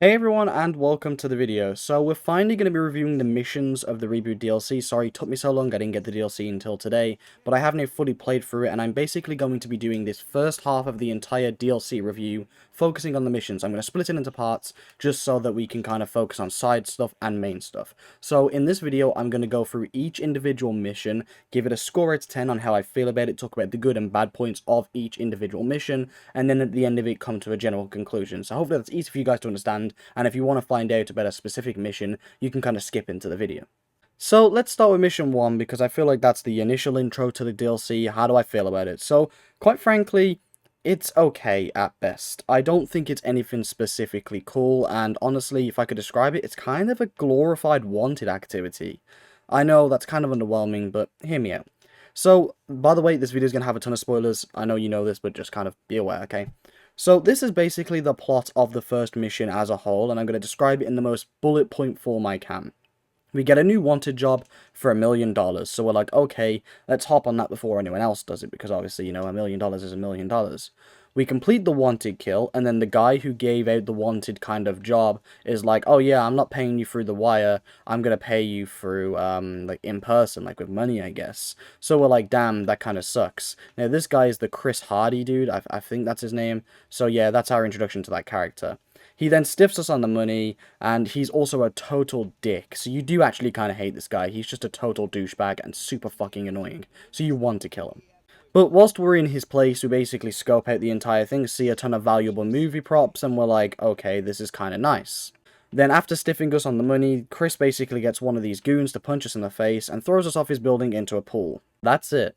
Hey everyone, and welcome to the video. So we're finally going to be reviewing the missions of the Reboot DLC. Sorry it took me so long, I didn't get the DLC until today, but I have now fully played through it, and I'm basically going to be doing this first half of the entire DLC review, focusing on the missions. I'm going to split it into parts, just so that we can kind of focus on side stuff and main stuff. So in this video, I'm going to go through each individual mission, give it a score out of 10 on how I feel about it, talk about the good and bad points of each individual mission, and then at the end of it, come to a general conclusion. So hopefully that's easy for you guys to understand. And if you want to find out about a specific mission, you can kind of skip into the video. So let's start with mission 1, because I feel like that's the initial intro to the DLC. How do I feel about it? So, quite frankly, it's okay at best. I don't think it's anything specifically cool, and honestly, if I could describe it, it's kind of a glorified wanted activity. I know that's kind of underwhelming, but hear me out. So, by the way, this video is going to have a ton of spoilers. I know you know this, but just kind of be aware, okay? So this is basically the plot of the first mission as a whole, and I'm going to describe it in the most bullet point form I can. We get a new wanted job for $1,000,000, so we're like, okay, let's hop on that before anyone else does it, because obviously, you know, $1,000,000 is $1,000,000. We complete the wanted kill, and then the guy who gave out the wanted kind of job is like, oh yeah, I'm not paying you through the wire, I'm gonna pay you through, like, in person, like, with money, I guess. So we're like, damn, that kind of sucks. Now, this guy is the Chris Hardy dude, I think that's his name, so yeah, that's our introduction to that character. He then stiffs us on the money, and he's also a total dick, so you do actually kind of hate this guy. He's just a total douchebag and super fucking annoying, so you want to kill him. But whilst we're in his place, we basically scope out the entire thing, see a ton of valuable movie props, and we're like, okay, this is kind of nice. Then after stiffing us on the money, Chris basically gets one of these goons to punch us in the face and throws us off his building into a pool. That's it.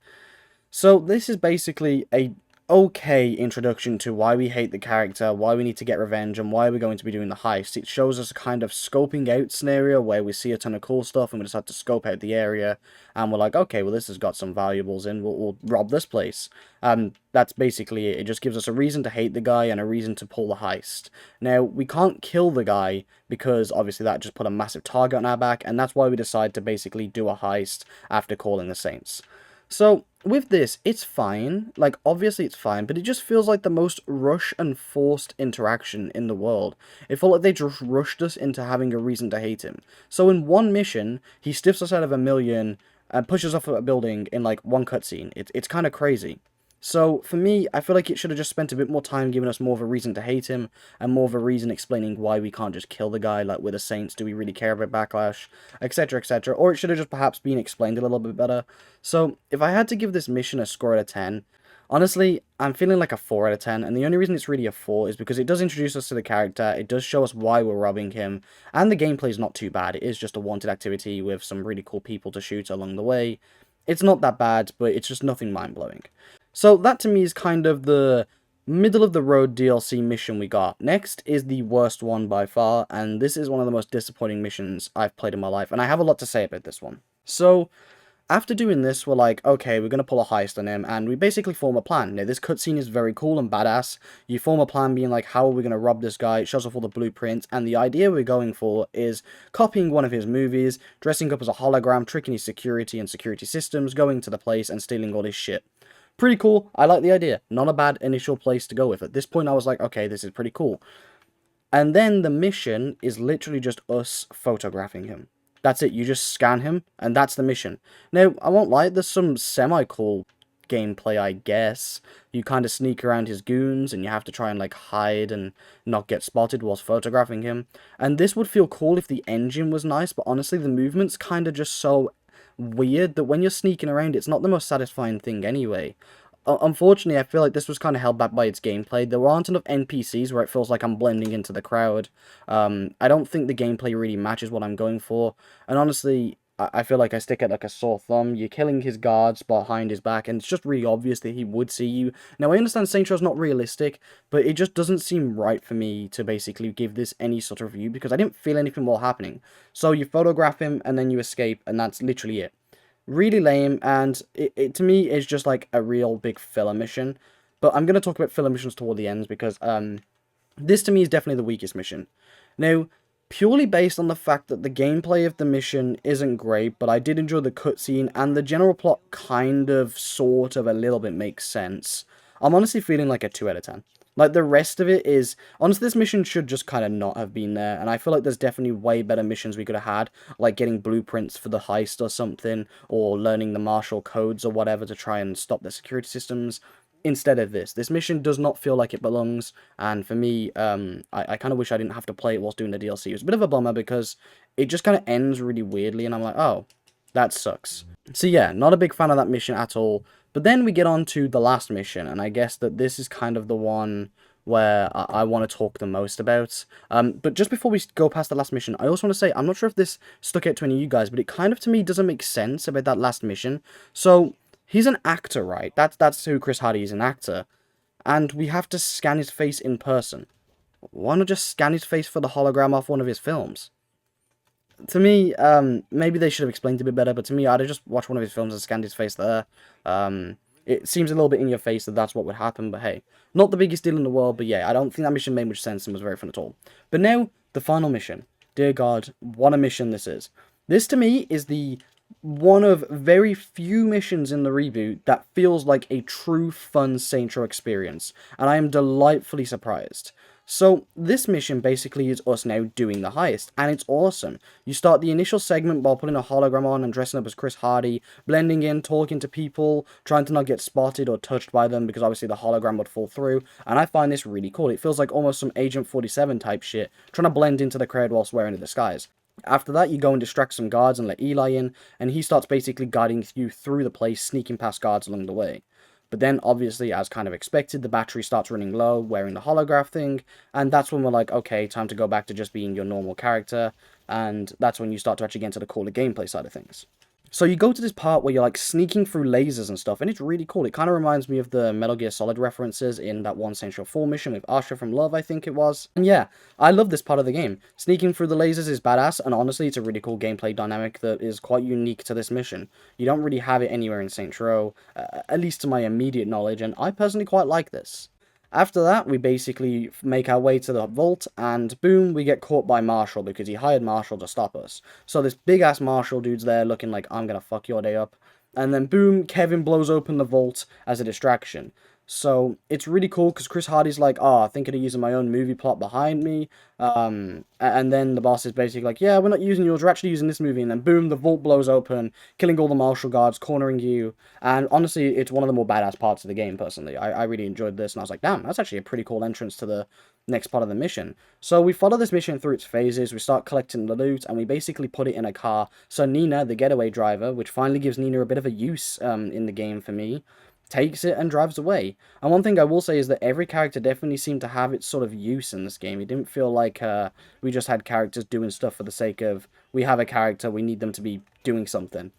So this is basically a okay introduction to why we hate the character, why we need to get revenge, and why we're going to be doing the heist. It shows us a kind of scoping out scenario where we see a ton of cool stuff and we just have to scope out the area, and we're like, okay, well this has got some valuables in, we'll rob this place. That's basically it. It just gives us a reason to hate the guy and a reason to pull the heist. Now, we can't kill the guy because obviously that just put a massive target on our back, and that's why we decide to basically do a heist after calling the Saints. So, with this, it's fine. Like, obviously it's fine, but it just feels like the most rush and forced interaction in the world. It felt like they just rushed us into having a reason to hate him. So in one mission, he stiffs us out of $1,000,000 and pushes off a building in, like, one cutscene. It's kind of crazy. So, for me, I feel like it should have just spent a bit more time giving us more of a reason to hate him, and more of a reason explaining why we can't just kill the guy, like with the Saints, do we really care about Backlash, etc, etc, or it should have just perhaps been explained a little bit better. So, if I had to give this mission a score out of 10, honestly, I'm feeling like a 4 out of 10, and the only reason it's really a 4 is because it does introduce us to the character, it does show us why we're robbing him, and the gameplay is not too bad. It is just a wanted activity with some really cool people to shoot along the way. It's not that bad, but it's just nothing mind-blowing. So that to me is kind of the middle of the road DLC mission we got. Next is the worst one by far, and this is one of the most disappointing missions I've played in my life, and I have a lot to say about this one. So, after doing this, we're like, okay, we're going to pull a heist on him, and we basically form a plan. Now, this cutscene is very cool and badass. You form a plan being like, how are we going to rob this guy? It shows off all the blueprints, and the idea we're going for is copying one of his movies, dressing up as a hologram, tricking his security and security systems, going to the place, and stealing all his shit. Pretty cool. I like the idea. Not a bad initial place to go with. At this point, I was like, okay, this is pretty cool. And then the mission is literally just us photographing him. That's it. You just scan him, and that's the mission. Now, I won't lie, there's some semi-cool gameplay, I guess. You kind of sneak around his goons, and you have to try and, like, hide and not get spotted whilst photographing him. And this would feel cool if the engine was nice, but honestly, the movement's kind of just so weird that when you're sneaking around, it's not the most satisfying thing anyway. Unfortunately, I feel like this was kind of held back by its gameplay. There aren't enough NPCs where it feels like I'm blending into the crowd. I don't think the gameplay really matches what I'm going for. And honestly, I feel like I stick out like a sore thumb. You're killing his guards behind his back, and it's just really obvious that he would see you. Now, I understand Saints Row's not realistic, but it just doesn't seem right for me to basically give this any sort of review, because I didn't feel anything more happening. So you photograph him, and then you escape, and that's literally it. Really lame, and it to me is just like a real big filler mission. But I'm going to talk about filler missions toward the ends, because this to me is definitely the weakest mission. Now, purely based on the fact that the gameplay of the mission isn't great, but I did enjoy the cutscene, and the general plot kind of, sort of, a little bit makes sense, I'm honestly feeling like a 2 out of 10. Like, the rest of it is... Honestly, this mission should just kind of not have been there, and I feel like there's definitely way better missions we could have had, like getting blueprints for the heist or something, or learning the martial codes or whatever to try and stop the security systems, instead of this. This mission does not feel like it belongs, and for me, I kind of wish I didn't have to play it whilst doing the DLC. It was a bit of a bummer, because it just kind of ends really weirdly, and I'm like, oh, that sucks. So yeah, not a big fan of that mission at all. But then we get on to the last mission, and I guess that this is kind of the one where I want to talk the most about. But just before we go past the last mission, I also want to say, I'm not sure if this stuck out to any of you guys, but it kind of, to me, doesn't make sense about that last mission. So, he's an actor, right? That's who Chris Hardy is, an actor. And we have to scan his face in person. Why not just scan his face for the hologram off one of his films? To me, maybe they should have explained it a bit better, but to me, I'd have just watched one of his films and scanned his face there. It seems a little bit in your face that that's what would happen, but hey, not the biggest deal in the world, but yeah, I don't think that mission made much sense and was very fun at all. But now, the final mission. Dear God, what a mission this is. This, to me, is the one of very few missions in the reboot that feels like a true fun Saints Row experience, and I am delightfully surprised. So, this mission basically is us now doing the heist, and it's awesome. You start the initial segment while putting a hologram on and dressing up as Chris Hardy, blending in, talking to people, trying to not get spotted or touched by them, because obviously the hologram would fall through, and I find this really cool. It feels like almost some Agent 47 type shit, trying to blend into the crowd whilst wearing a disguise. After that, you go and distract some guards and let Eli in, and he starts basically guiding you through the place, sneaking past guards along the way. But then, obviously, as kind of expected, the battery starts running low, wearing the holograph thing, and that's when we're like, okay, time to go back to just being your normal character, and that's when you start to actually get into the cooler gameplay side of things. So you go to this part where you're like sneaking through lasers and stuff, and it's really cool. It kind of reminds me of the Metal Gear Solid references in that one Saints Row 4 mission with Asha from Love, I think it was. And yeah, I love this part of the game. Sneaking through the lasers is badass, and honestly, it's a really cool gameplay dynamic that is quite unique to this mission. You don't really have it anywhere in Saints Row, at least to my immediate knowledge, and I personally quite like this. After that, we basically make our way to the vault, and boom, we get caught by Marshall, because he hired Marshall to stop us. So this big-ass Marshall dude's there, looking like, I'm gonna fuck your day up. And then boom, Kevin blows open the vault as a distraction. So, it's really cool, because Chris Hardy's like, oh, thinking of using my own movie plot behind me. And then the boss is basically like, yeah, we're not using yours, we're actually using this movie. And then boom, the vault blows open, killing all the Marshall guards, cornering you. And honestly, it's one of the more badass parts of the game, personally. I really enjoyed this, and I was like, damn, that's actually a pretty cool entrance to the next part of the mission. So we follow this mission through its phases, we start collecting the loot, and we basically put it in a car. So Nina, the getaway driver, which finally gives Nina a bit of a use in the game for me, takes it and drives away. And one thing I will say is that every character definitely seemed to have its sort of use in this game. It didn't feel like we just had characters doing stuff for the sake of, we have a character, we need them to be doing something.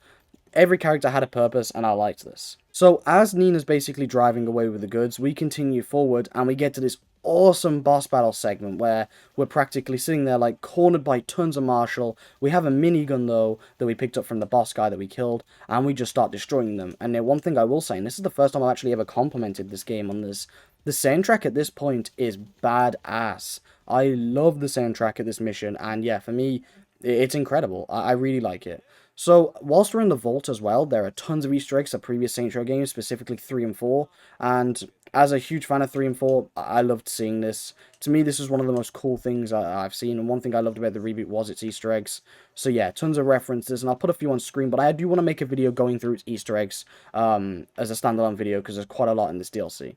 Every character had a purpose, and I liked this. So, as Nina's basically driving away with the goods, we continue forward, and we get to this awesome boss battle segment where we're practically sitting there like cornered by tons of Marshall. We have a minigun though that we picked up from the boss guy that we killed, and we just start destroying them. And now one thing I will say, and this is the first time I've actually ever complimented this game on this, the soundtrack at this point is badass. I love the soundtrack at this mission, and yeah, for me, it's incredible. I really like it. So, whilst we're in the vault as well, there are tons of Easter eggs of previous Saints Row games, specifically 3 and 4, and as a huge fan of 3 and 4, I loved seeing this. To me, this is one of the most cool things I've seen, and one thing I loved about the reboot was its Easter eggs. So yeah, tons of references, and I'll put a few on screen, but I do want to make a video going through its Easter eggs as a standalone video, because there's quite a lot in this DLC.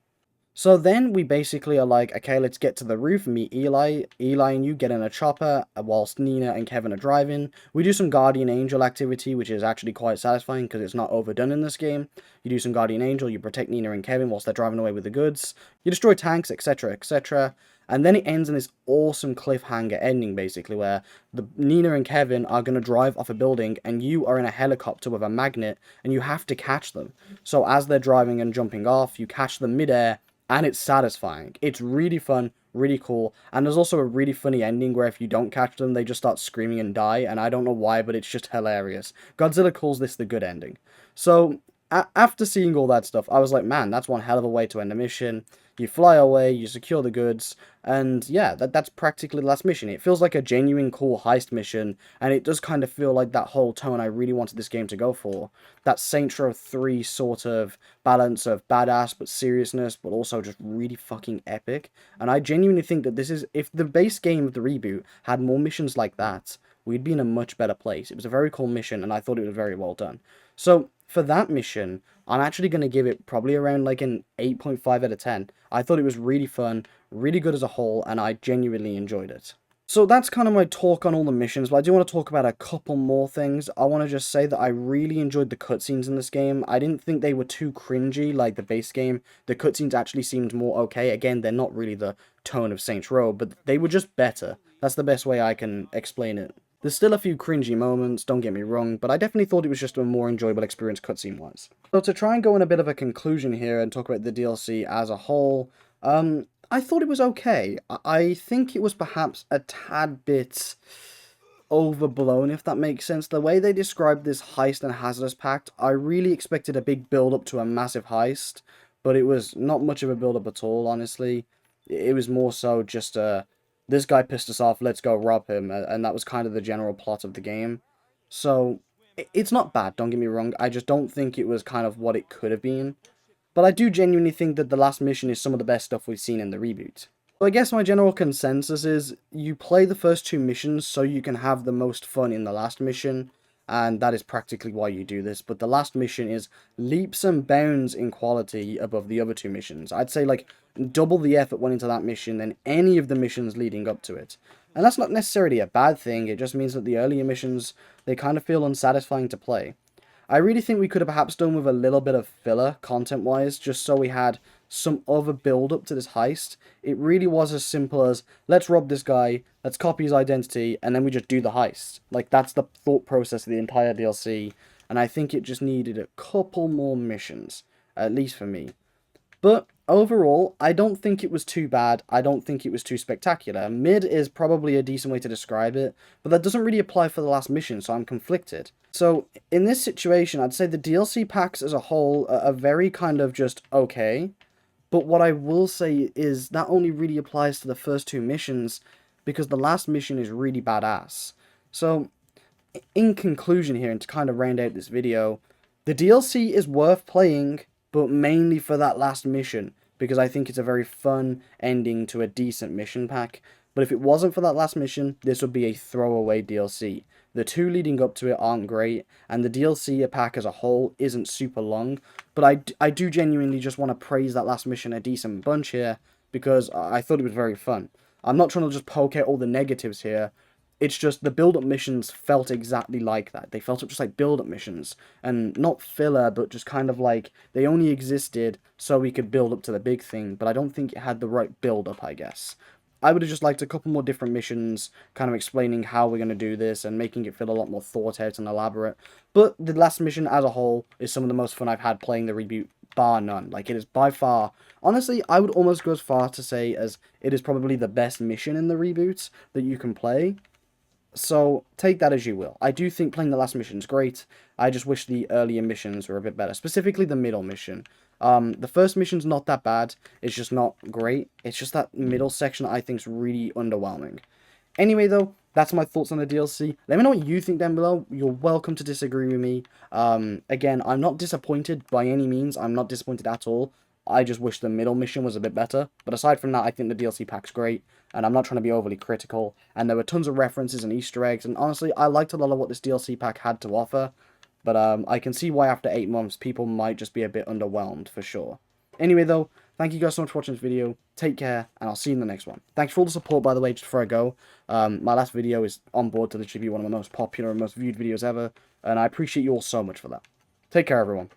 So then we basically are like, okay, let's get to the roof and meet Eli. Eli and you get in a chopper whilst Nina and Kevin are driving. We do some Guardian Angel activity, which is actually quite satisfying because it's not overdone in this game. You do some Guardian Angel, you protect Nina and Kevin whilst they're driving away with the goods. You destroy tanks, etc., etc. And then it ends in this awesome cliffhanger ending, basically, where Nina and Kevin are going to drive off a building, and you are in a helicopter with a magnet, and you have to catch them. So as they're driving and jumping off, you catch them midair, and it's satisfying. It's really fun, really cool, and there's also a really funny ending where if you don't catch them, they just start screaming and die, and I don't know why, but it's just hilarious. Godzilla calls this the good ending. So, after seeing all that stuff, I was like, man, that's one hell of a way to end a mission. you fly away, you secure the goods, and yeah, that's practically the last mission. It feels like a genuine cool heist mission, and it does kind of feel like that whole tone I really wanted this game to go for. That Saints Row 3 sort of balance of badass but seriousness, but also just really fucking epic. And I genuinely think that this is, if the base game of the reboot had more missions like that, we'd be in a much better place. It was a very cool mission, and I thought it was very well done. So, for that mission, I'm actually going to give it probably around like an 8.5 out of 10. I thought it was really fun, really good as a whole, and I genuinely enjoyed it. So that's kind of my talk on all the missions, but I do want to talk about a couple more things. I want to just say that I really enjoyed the cutscenes in this game. I didn't think they were too cringy like the base game. The cutscenes actually seemed more okay. Again, they're not really the tone of Saints Row, but they were just better. That's the best way I can explain it. There's still a few cringy moments, don't get me wrong, but I definitely thought it was just a more enjoyable experience cutscene-wise. So to try and go in a bit of a conclusion here and talk about the DLC as a whole, I thought it was okay. I think it was perhaps a tad bit overblown, if that makes sense. The way they described this heist and hazardous pact, I really expected a big build-up to a massive heist, but it was not much of a build-up at all, honestly. It was more so just this guy pissed us off, let's go rob him, and that was kind of the general plot of the game. So, it's not bad, don't get me wrong, I just don't think it was kind of what it could have been. But I do genuinely think that the last mission is some of the best stuff we've seen in the reboot. So I guess my general consensus is, you play the first two missions so you can have the most fun in the last mission, and that is practically why you do this, but the last mission is leaps and bounds in quality above the other two missions. I'd say like double the effort went into that mission than any of the missions leading up to it. And that's not necessarily a bad thing, it just means that the earlier missions, they kind of feel unsatisfying to play. I really think we could have perhaps done with a little bit of filler, content-wise, just so we had some other build-up to this heist. It really was as simple as, let's rob this guy, let's copy his identity, and then we just do the heist. Like, that's the thought process of the entire DLC, and I think it just needed a couple more missions, at least for me. But overall, I don't think it was too bad. I don't think it was too spectacular. Mid is probably a decent way to describe it, but that doesn't really apply for the last mission, so I'm conflicted. So, in this situation, I'd say the DLC packs as a whole are very kind of just okay, but what I will say is that only really applies to the first two missions, because the last mission is really badass. So, in conclusion here, and to kind of round out this video, the DLC is worth playing, but mainly for that last mission, because I think it's a very fun ending to a decent mission pack. But if it wasn't for that last mission, this would be a throwaway DLC. The two leading up to it aren't great, and the DLC pack as a whole isn't super long, but I do genuinely just want to praise that last mission a decent bunch here, because I thought it was very fun. I'm not trying to just poke out all the negatives here. It's just the build-up missions felt exactly like that. They felt just like build-up missions, and not filler, but just kind of like they only existed so we could build up to the big thing, but I don't think it had the right build-up, I guess. I would have just liked a couple more different missions, kind of explaining how we're going to do this, and making it feel a lot more thought out and elaborate. But the last mission as a whole is some of the most fun I've had playing the reboot, bar none. Like, it is by far, honestly, I would almost go as far to say as it is probably the best mission in the reboot that you can play. So, take that as you will. I do think playing the last mission is great. I just wish the earlier missions were a bit better. Specifically the middle mission. The first mission's not that bad. It's just not great. It's just that middle section I think is really underwhelming. Anyway, though, that's my thoughts on the DLC. Let me know what you think down below. You're welcome to disagree with me. Again, I'm not disappointed by any means. I'm not disappointed at all. I just wish the middle mission was a bit better. But aside from that, I think the DLC pack's great, and I'm not trying to be overly critical. And there were tons of references and Easter eggs, and honestly, I liked a lot of what this DLC pack had to offer. But I can see why after 8 months, people might just be a bit underwhelmed, for sure. Anyway, though, thank you guys so much for watching this video. Take care, and I'll see you in the next one. Thanks for all the support, by the way, just before I go. My last video is on board to literally be one of my most popular and most viewed videos ever, and I appreciate you all so much for that. Take care, everyone.